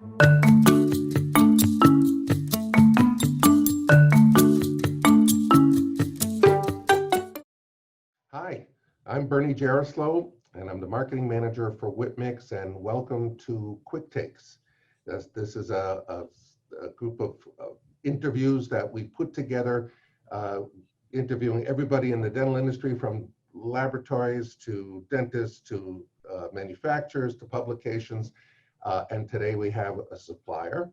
Hi, I'm Bernie Jaroslaw, and I'm the marketing manager for Whitmix, and welcome to Quick Takes. This is a group of interviews that we put together, interviewing everybody in the dental industry, from laboratories to dentists to manufacturers to publications, and today we have a supplier.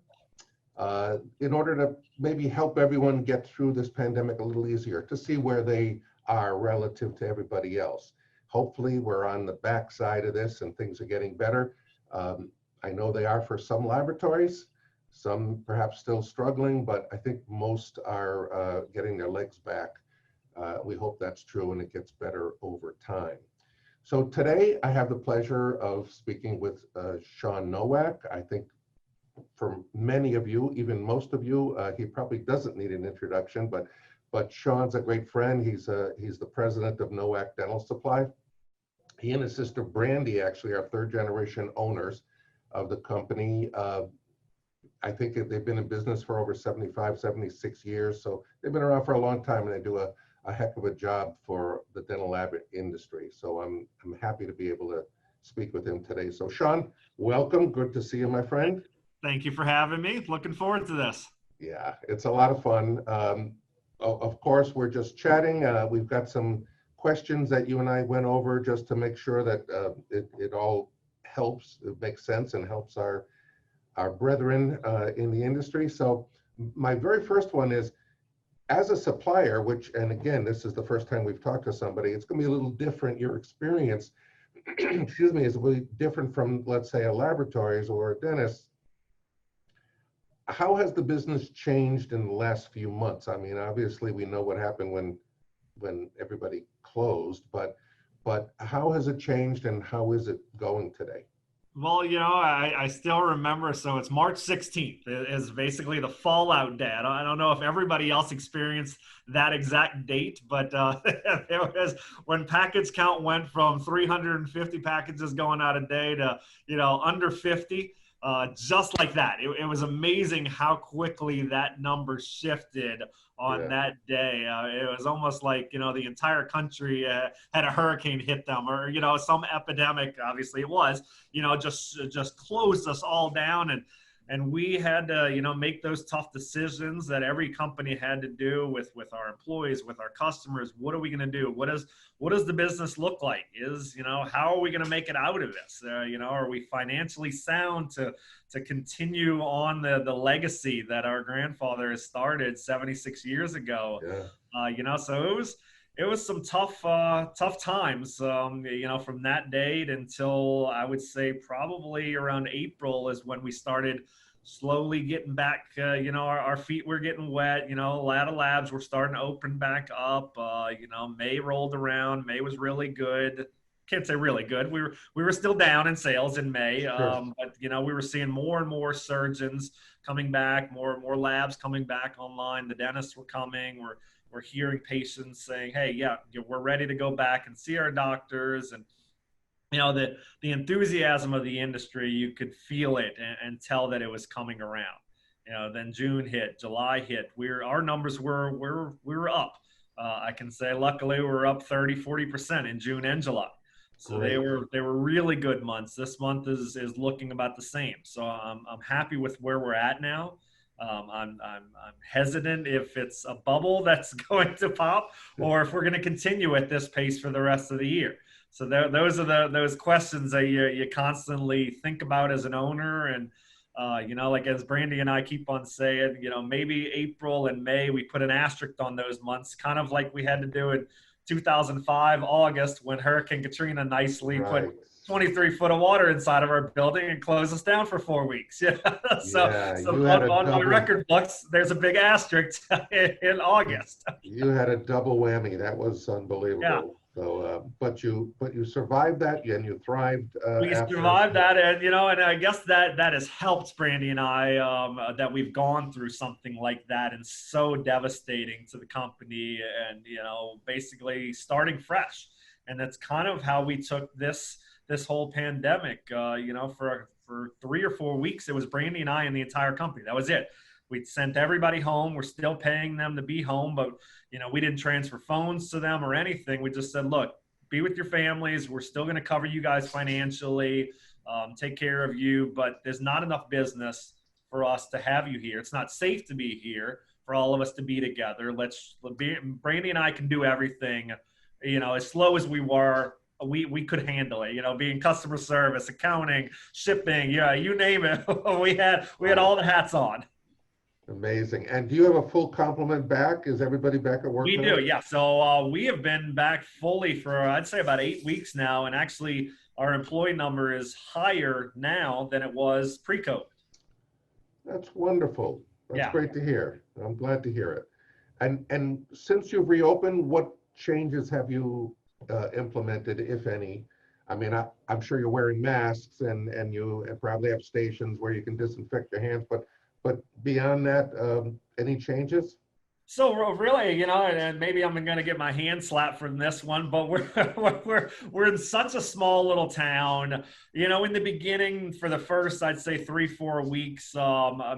In order to maybe help everyone get through this pandemic a little easier, to see where they are relative to everybody else. Hopefully we're on the backside of this and things are getting better. I know they are for some laboratories, some perhaps still struggling, but I think most are getting their legs back. We hope that's true and it gets better over time. So today I have the pleasure of speaking with Shawn Nowak. I think for many of you, even most of you, he probably doesn't need an introduction, but Shawn's a great friend. He's the president of Nowak Dental Supply. He and his sister Brandy actually are third generation owners of the company. I think they've been in business for over 75, 76 years. So they've been around for a long time, and they do a heck of a job for the dental lab industry. So I'm happy to be able to speak with him today. So Shawn, welcome. Good to see you, my friend. Thank you for having me. Looking forward to this. Yeah, it's a lot of fun. Of course, we're just chatting. We've got some questions that you and I went over just to make sure that it all helps, it makes sense and helps our brethren in the industry. So my very first one is, as a supplier, and again, this is the first time we've talked to somebody, it's going to be a little different. Your experience, excuse me, is really different from, let's say, a laboratories or a dentist. How has the business changed in the last few months? I mean, obviously we know what happened when everybody closed, but how has it changed and how is it going today? Well, I still remember. So it's March 16th is basically the fallout day. I don't know if everybody else experienced that exact date, but it was when package count went from 350 packages going out a day to, under 50. Just like that. It was amazing how quickly that number shifted on that day. It was almost like, the entire country had a hurricane hit them, or, some epidemic, obviously it was, just closed us all down. And we had to, make those tough decisions that every company had to do with our employees, with our customers. What are we going to do? What does the business look like? How are we going to make it out of this? Are we financially sound to continue on the legacy that our grandfather has started 76 years ago? Yeah. So it was some tough times, from that date until I would say probably around April is when we started slowly getting back, our feet were getting wet, a lot of labs were starting to open back up. May rolled around. May was really good. Can't say really good. We were still down in sales in May, sure. But we were seeing more and more surgeons coming back, more and more labs coming back online. The dentists were coming. We're hearing patients saying, hey, yeah, we're ready to go back and see our doctors. And, the enthusiasm of the industry, you could feel it and tell that it was coming around. Then June hit, July hit. Our numbers were up. I can say, luckily, we were up 30-40% in June and July. So great. They were really good months. This month is looking about the same. So I'm happy with where we're at now. I'm hesitant if it's a bubble that's going to pop, or if we're going to continue at this pace for the rest of the year. So those are those questions that you constantly think about as an owner. And like as Brandy and I keep on saying, maybe April and May we put an asterisk on those months, kind of like we had to do in 2005 August when Hurricane Katrina nicely put 23 foot of water inside of our building and closed us down for 4 weeks. So on my record books, there's a big asterisk in August. You had a double whammy. That was unbelievable. Yeah. So, but you survived that and you thrived. We survived that, and and I guess that has helped Brandy and I that we've gone through something like that and so devastating to the company, and basically starting fresh. And that's kind of how we took this whole pandemic. For for 3 or 4 weeks, it was Brandy and I and the entire company. That was it. We'd sent everybody home. We're still paying them to be home, but we didn't transfer phones to them or anything. We just said, look, be with your families. We're still going to cover you guys financially, take care of you, but there's not enough business for us to have you here. It's not safe to be here for all of us to be together. Brandy and I can do everything, as slow as we were, we could handle it, being customer service, accounting, shipping, you name it. we had all the hats on. Amazing. And do you have a full complement back? Is everybody back at work We now? do, yeah. So we have been back fully for, I'd say, about 8 weeks now. And actually, our employee number is higher now than it was pre-COVID. That's wonderful. That's Yeah. great to hear. I'm glad to hear it. And since you've reopened, what changes have you implemented, if any? I mean, I'm sure you're wearing masks and you probably have stations where you can disinfect your hands, but beyond that, any changes? So really, and maybe I'm going to get my hand slapped from this one, but we're in such a small little town. In the beginning, for the first, I'd say 3-4 weeks,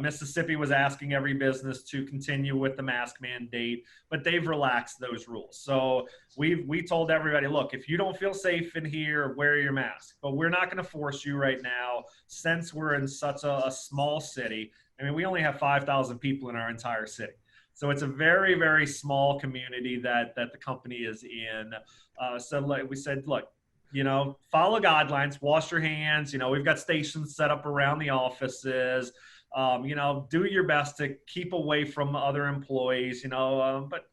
Mississippi was asking every business to continue with the mask mandate, but they've relaxed those rules. So we told everybody, look, if you don't feel safe in here, wear your mask. But we're not going to force you right now, since we're in such a small city. I mean, we only have 5,000 people in our entire city. So it's a very, very small community that the company is in. So we said, look, follow guidelines, wash your hands. We've got stations set up around the offices. Do your best to keep away from other employees, but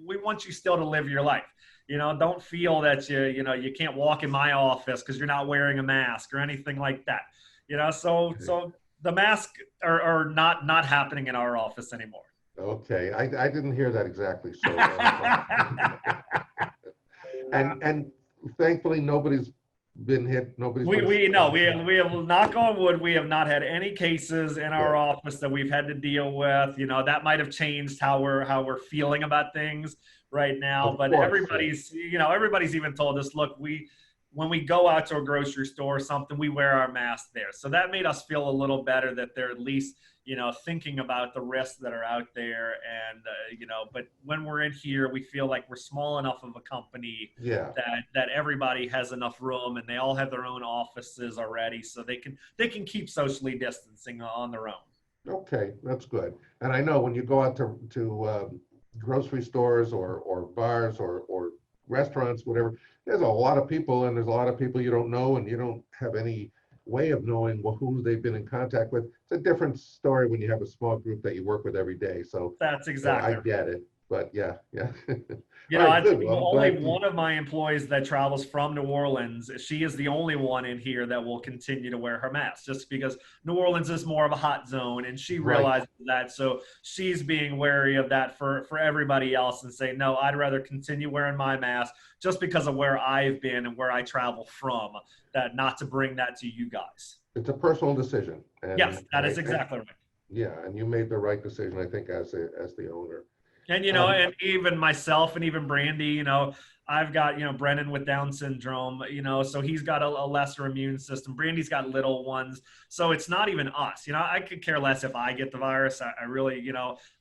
we want you still to live your life. Don't feel that you can't walk in my office because you're not wearing a mask or anything like that. So the masks are not happening in our office anymore. Okay, I didn't hear that exactly. So, and thankfully nobody's been hit. Nobody's. We have knock on wood. We have not had any cases in our office that we've had to deal with. That might have changed how we're feeling about things right now. But everybody's even told us, look, when we go out to a grocery store or something, we wear our mask there. So that made us feel a little better that they're at least, thinking about the risks that are out there. And, but when we're in here, we feel like we're small enough of a company that everybody has enough room and they all have their own offices already. So they can keep socially distancing on their own. Okay, that's good. And I know when you go out to grocery stores or bars or restaurants, whatever, there's a lot of people and there's a lot of people you don't know and you don't have any way of knowing who they've been in contact with. It's a different story when you have a small group that you work with every day. So that's exactly. I get it, but yeah. Only one of my employees that travels from New Orleans, she is the only one in here that will continue to wear her mask, just because New Orleans is more of a hot zone, and she realizes that. So she's being wary of that for everybody else and saying, no, I'd rather continue wearing my mask just because of where I've been and where I travel from, that not to bring that to you guys. It's a personal decision. And yes, that is exactly right. Yeah, and you made the right decision, I think, as the owner. And, and even myself and even Brandy, I've got, Brennan with Down syndrome, so he's got a lesser immune system. Brandy's got little ones. So it's not even us. I could care less if I get the virus. I really,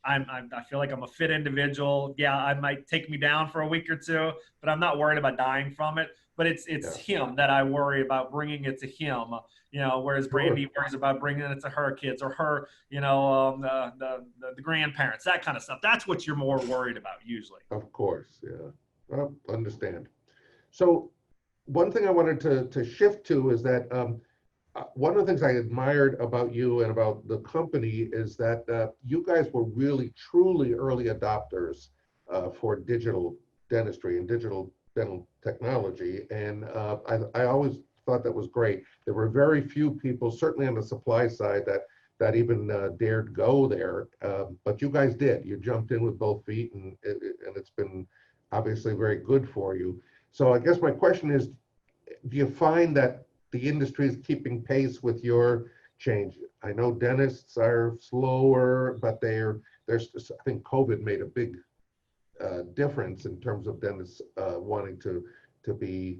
I feel like I'm a fit individual. Yeah, I might take me down for a week or two, but I'm not worried about dying from it. But it's him that I worry about bringing it to him, whereas Brandy worries about bringing it to her kids or her, the grandparents, that kind of stuff. That's what you're more worried about usually. Of course, yeah. Well, understand. So one thing I wanted to shift to is that one of the things I admired about you and about the company is that you guys were really, truly early adopters for digital dentistry and digital dental technology. And I always thought that was great. There were very few people, certainly on the supply side, that even dared go there. But you guys did. You jumped in with both feet, and it's been obviously very good for you. So I guess my question is, do you find that the industry is keeping pace with your change? I know dentists are slower, but I think COVID made a big difference in terms of dentists wanting to be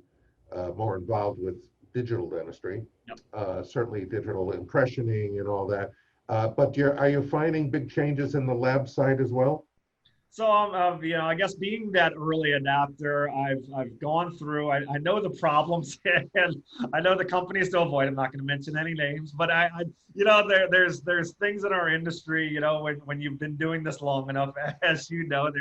more involved with digital dentistry, Yep. certainly digital impressioning and all that. But are you finding big changes in the lab side as well? So, I guess being that early adapter, I've gone through. I know the problems, and I know the companies to avoid. I'm not going to mention any names, but there's things in our industry. When you've been doing this long enough, as you know,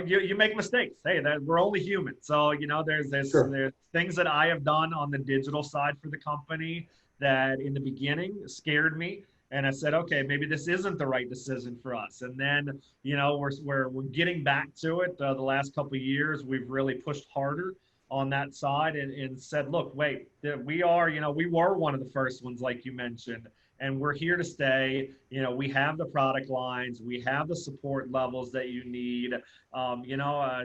you make mistakes. Hey, that we're only human. So, Sure. there's things that I have done on the digital side for the company that in the beginning scared me. And I said, okay, maybe this isn't the right decision for us. And then, we're getting back to it. The last couple of years, we've really pushed harder on that side and said, look, wait, we were one of the first ones, like you mentioned, and we're here to stay. We have the product lines, we have the support levels that you need. Um, you know, uh,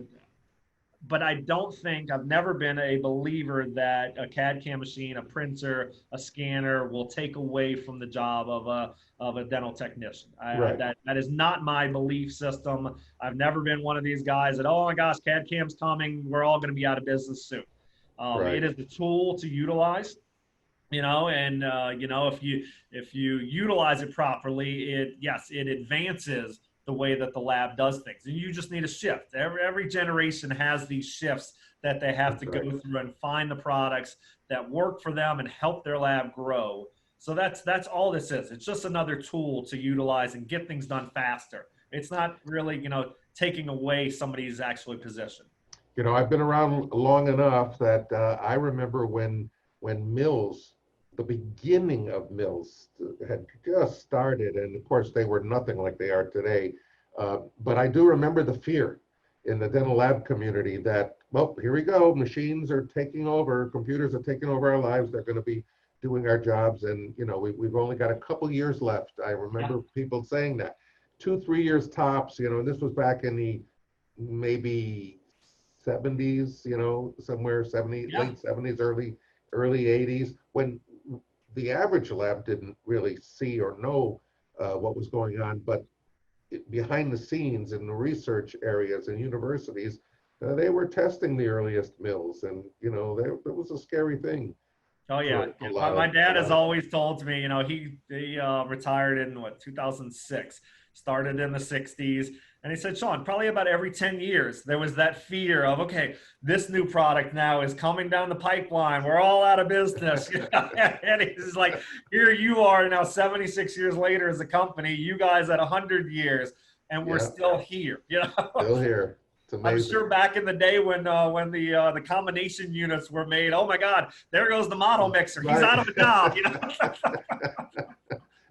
but I don't think I've never been a believer that a CAD CAM machine, a printer, a scanner will take away from the job of a dental technician. Right. That is not my belief system. I've never been one of these guys that, oh my gosh, CAD CAM's coming, we're all going to be out of business soon. It Right. is a tool to utilize, and if you utilize it properly, it advances the way that the lab does things, and you just need a shift. Every generation has these shifts that they have That's to go right. through and find the products that work for them and help their lab grow. So that's all this is. It's just another tool to utilize and get things done faster. It's not really taking away somebody's actual position. I've been around long enough that I remember when mills, the beginning of mills had just started, and of course they were nothing like they are today. But I do remember the fear in the dental lab community that, well, here we go, machines are taking over, computers are taking over our lives. They're going to be doing our jobs, and we've only got a couple years left. I Yeah. remember people saying that, 2, 3 years tops. And this was back in the maybe 70s, somewhere 70, Yeah. late 70s, early 80s, when the average lab didn't really see or know what was going on, but behind the scenes in the research areas and universities, they were testing the earliest mills, and that was a scary thing Oh yeah, for yeah. a My, lot my of a dad has lot of always told me, he retired in 2006, started in the 60s, and he said, Shawn, probably about every 10 years there was that fear of, okay, this new product now is coming down the pipeline. We're all out of business, and he's like, here you are now, 76 years later as a company, you guys at 100 years, and we're yeah, still here. still here. It's I'm amazing. sure back in the day when the combination units were made, oh my God, there goes the model mixer. He's Right. out of a job.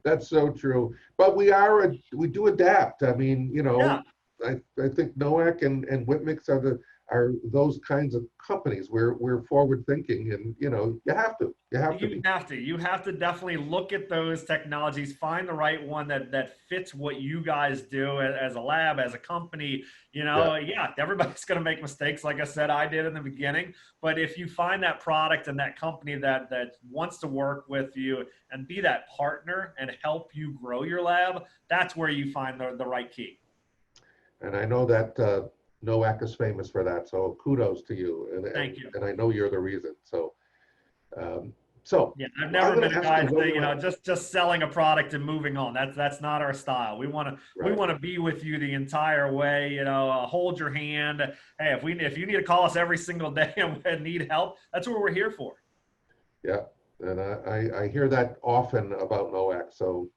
That's so true. But we do adapt. I mean, Yeah. I think Nowak and Whitmix are those kinds of companies. We're forward thinking, and you have to be. You have to definitely look at those technologies, find the right one that fits what you guys do as a lab, as a company. Yeah, Yeah, everybody's going to make mistakes. Like I said, I did in the beginning. But if you find that product and that company that wants to work with you and be that partner and help you grow your lab, that's where you find the right key. and I know that Nowak is famous for that. So kudos to you, and Thank you. and I know you're the reason. Um, so Yeah, I've I'm never going been to a ask you guy one that last. just selling a product and moving on. That's not our style. We Right. want to be with you the entire way. Hold your hand. Hey, if you need to call us every single day and need help, that's what we're here for. Yeah, and I hear that often about Nowak. So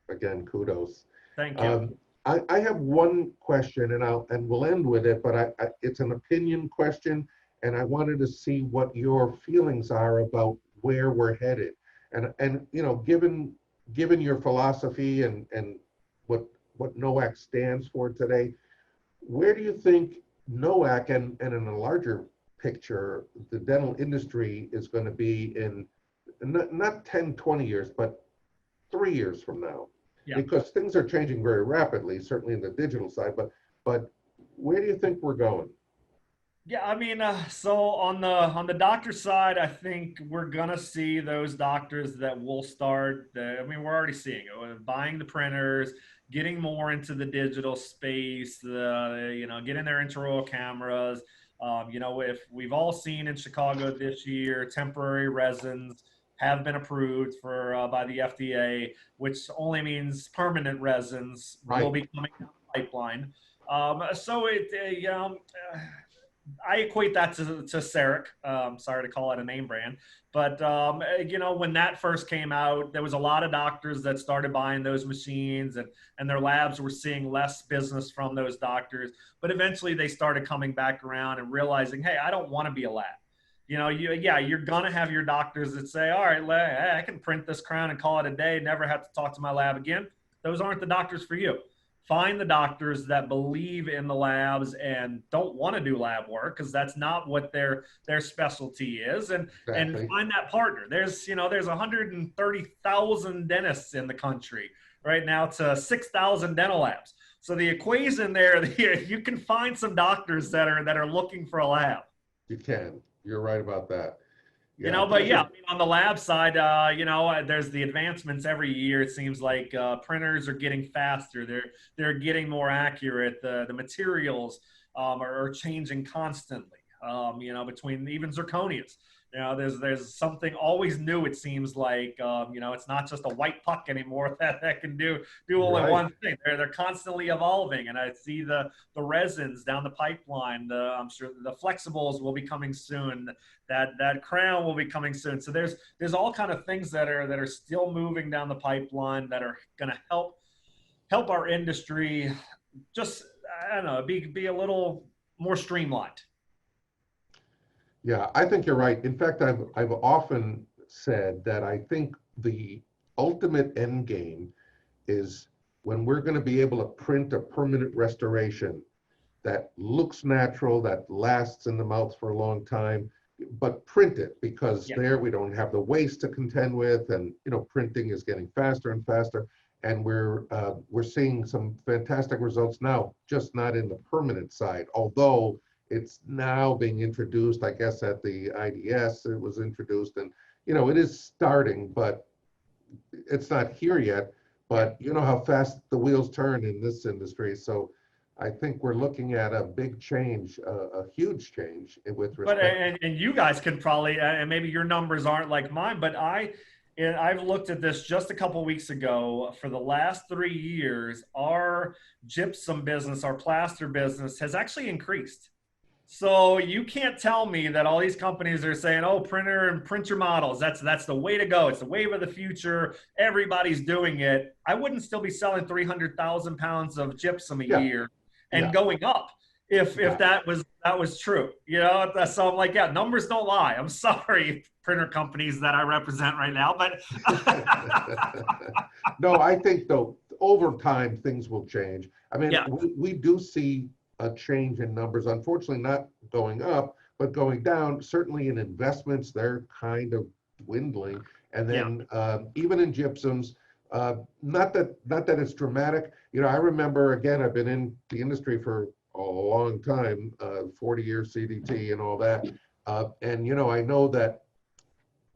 again, kudos. Thank you. Um, I have one question, and we'll end with it, but it's an opinion question, and I wanted to see what your feelings are about where we're headed, and given your philosophy and what what NOAC stands for today, where do you think NOAC and in a larger picture, the dental industry is going to be in not 10, 20 years, but 3 years from now, Yeah. because things are changing very rapidly, certainly in the digital side. But where do you think we're going? Yeah, I mean, so on the doctor side, I think we're gonna see those doctors that will start. I mean, we're already seeing it, buying the printers, getting more into the digital space. Getting their intraoral cameras. If we've all seen in Chicago this year, temporary resins have been approved for by the FDA, which only means permanent resins will Right. be coming down the pipeline. So I equate that to CEREC. Sorry to call it a name brand, but when that first came out, there was a lot of doctors that started buying those machines, and their labs were seeing less business from those doctors. But eventually, they started coming back around and realizing, hey, I don't want to be a lab. You're gonna have your doctors that say, all right, I can print this crown and call it a day, never have to talk to my lab again. Those aren't the doctors for you. Find the doctors that believe in the labs and don't want to do lab work, because that's not what their specialty is, and Exactly. find that partner. There's 130,000 dentists in the country right now to 6,000 dental labs. So the equation there, you can find some doctors that are looking for a lab. You can. You're right about that. Yeah, But things yeah, are. I mean, on the lab side, there's the advancements every year. It seems like printers are getting faster. They're getting more accurate. The materials are changing constantly. Between even zirconias. There's something always new. It seems like it's not just a white puck anymore that can do only Right. one thing. They're constantly evolving, and I see the resins down the pipeline. I'm sure the flexibles will be coming soon. That crown will be coming soon. So there's all kind of things that are still moving down the pipeline that are going to help our industry just, I don't know, be a little more streamlined. Yeah, I think you're right. In fact, I've often said that I think the ultimate end game is when we're going to be able to print a permanent restoration that looks natural, that lasts in the mouth for a long time, but print it, because Yeah. there we don't have the waste to contend with, and printing is getting faster and faster, and we're seeing some fantastic results now, just not in the permanent side. Although it's now being introduced, I guess at the IDS it was introduced, and it is starting, but it's not here yet. Yeah. But you know how fast the wheels turn in this industry, so I think we're looking at a big change, a huge change with But respect. and you guys could probably, and maybe your numbers aren't like mine, but I've looked at this just a couple weeks ago. For the last 3 years, our gypsum business, our plaster business, has actually increased. So you can't tell me that all these companies are saying, "Oh, printer and print your models. That's the way to go. It's the wave of the future. Everybody's doing it." I wouldn't still be selling 300,000 pounds of gypsum a Yeah, year and yeah, going up if yeah. that was true. So I'm like, yeah, numbers don't lie. I'm sorry, printer companies that I represent right now, but No, I think though, over time, things will change. I mean, yeah, we do see a change in numbers, unfortunately not going up, but going down. Certainly in investments, they're kind of dwindling. And yeah, then even in gypsums, not that it's dramatic. I remember, again, I've been in the industry for a long time, 40 years CDT and all that. And I know that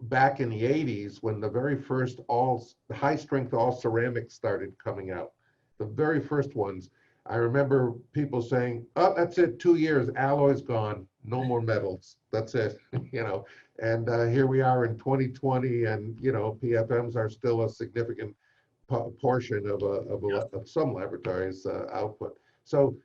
back in the 80s, when the very first all high strength all ceramics started coming out, the very first ones, I remember people saying, "Oh, that's it, 2 years, alloy's gone, no more metals, that's it." And here we are in 2020, and PFMs are still a significant portion of some laboratories' output. So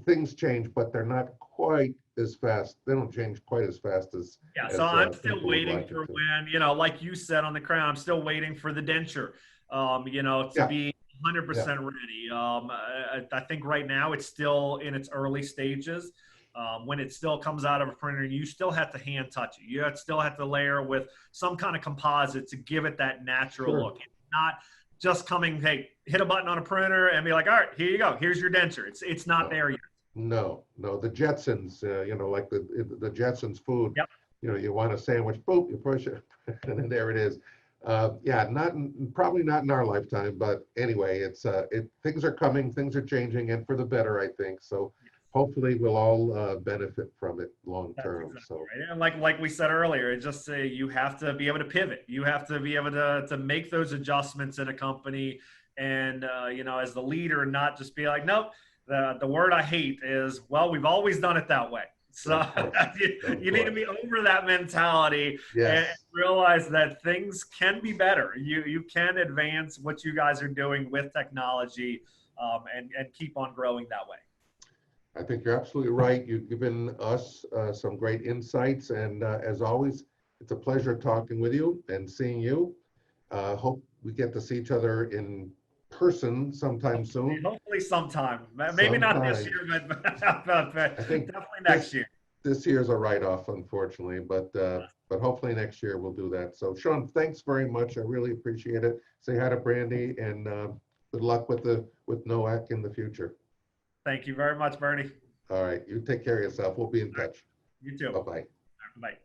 things change, but they're not quite as fast. They don't change quite as fast as yeah. So as I'm still people would waiting like for it to. when, like you said on the crown, I'm still waiting for the denture, to Yeah, be yeah, 100% ready. I think right now it's still in its early stages. When it still comes out of a printer, you still have to hand touch it. Still have to layer with some kind of composite to give it that natural sure. look. It's not just coming, hey, hit a button on a printer and be like, all right, here you go. Here's your denture. It's not No, there yet. no. The Jetsons, like the Jetsons food. Yep. You want a sandwich, boop, you push it, and then there it is. Yeah, probably not in our lifetime, but anyway, things are coming, things are changing, and for the better, I think. So hopefully we'll all benefit from it long That's term. exactly So right. And like we said earlier, it just say you have to be able to pivot. You have to be able to make those adjustments in a company, and as the leader, not just be like, nope. the word I hate is, well, we've always done it that way. So Of course. Of you need to course. be over that mentality and Yes. realize that things can be better. You can advance what you guys are doing with technology, and keep on growing that way. I think you're absolutely right. You've given us some great insights, and as always, it's a pleasure talking with you and seeing you. Hope we get to see each other in person sometime soon. Hopefully sometime. Maybe not this Sometime. year, I think definitely this next year. this year's a write-off, unfortunately, but hopefully next year we'll do that. So, Shawn, thanks very much. I really appreciate it. Say hi to Brandy, and good luck with Nowak in the future. Thank you very much, Bernie. All right, you take care of yourself. We'll be in touch. You too. Bye-bye. Bye.